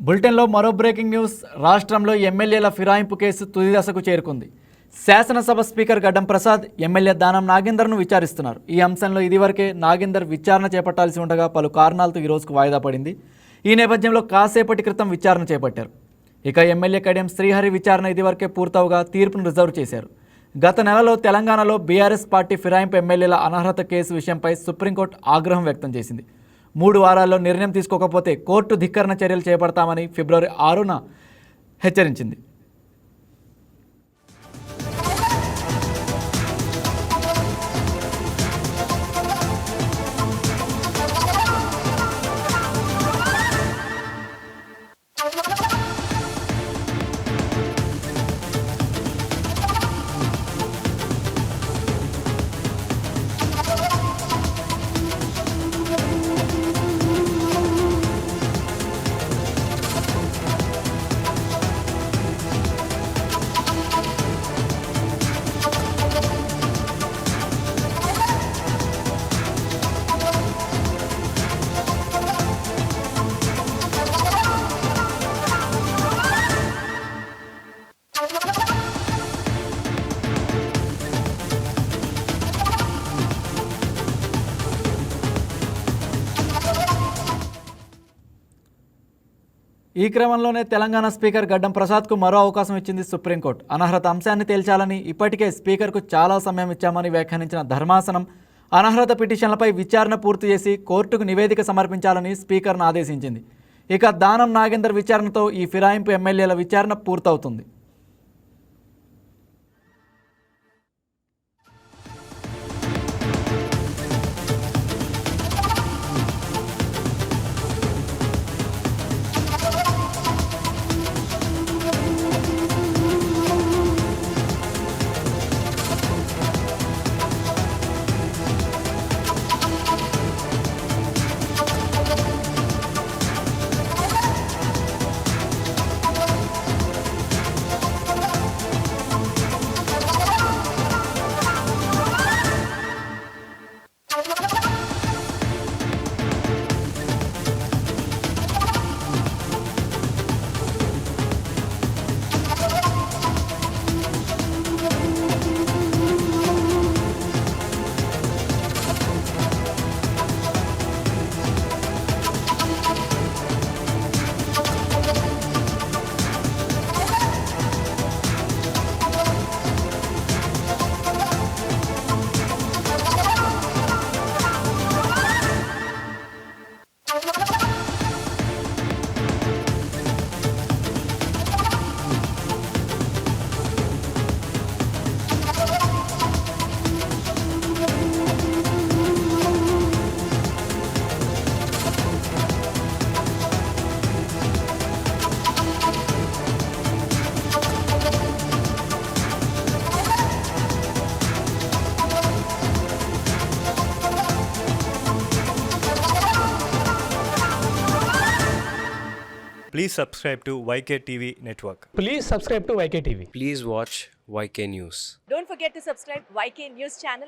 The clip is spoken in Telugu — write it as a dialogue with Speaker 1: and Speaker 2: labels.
Speaker 1: బులెటిన్లో మరో బ్రేకింగ్ న్యూస్. రాష్ట్రంలో ఎమ్మెల్యేల ఫిరాయింపు కేసు తుది దశకు చేరుకుంది. శాసనసభ స్పీకర్ గడ్డం ప్రసాద్ ఎమ్మెల్యే దానం నాగేందర్ను విచారిస్తున్నారు. ఈ అంశంలో ఇదివరకే నాగేందర్ విచారణ చేపట్టాల్సి ఉండగా పలు కారణాలతో ఈ రోజుకు వాయిదా పడింది. ఈ నేపథ్యంలో కాసేపటి క్రితం విచారణ చేపట్టారు. ఇక ఎమ్మెల్యే కడియం శ్రీహరి విచారణ ఇదివరకే పూర్తవుగా తీర్పును రిజర్వ్ చేశారు. గత నెలలో తెలంగాణలో బీఆర్ఎస్ పార్టీ ఫిరాయింపు ఎమ్మెల్యేల అనర్హత కేసు విషయంపై సుప్రీంకోర్టు ఆగ్రహం వ్యక్తం చేసింది. 3 వారాల్లో నిర్ణయం తీసుకోకపోతే కోర్టు ధిక్కరణ చర్యలు చేపడతామని ఫిబ్రవరి 6న హెచ్చరించింది. ఈ క్రమంలోనే తెలంగాణ స్పీకర్ గడ్డం ప్రసాద్కు మరో అవకాశం ఇచ్చింది సుప్రీంకోర్టు. అనర్హత అంశాన్ని తేల్చాలని ఇప్పటికే స్పీకర్కు చాలా సమయం ఇచ్చామని వ్యాఖ్యానించిన ధర్మాసనం అనర్హత పిటిషన్లపై విచారణ పూర్తి చేసి కోర్టుకు నివేదిక సమర్పించాలని స్పీకర్ను ఆదేశించింది. ఇక దానం నాగేందర్ విచారణతో ఈ ఫిరాయింపు ఎమ్మెల్యేల విచారణ పూర్తవుతుంది.
Speaker 2: Please subscribe to YK TV Network.
Speaker 3: Please subscribe to YK TV.
Speaker 4: Please watch YK News.
Speaker 5: Don't forget to subscribe YK News channel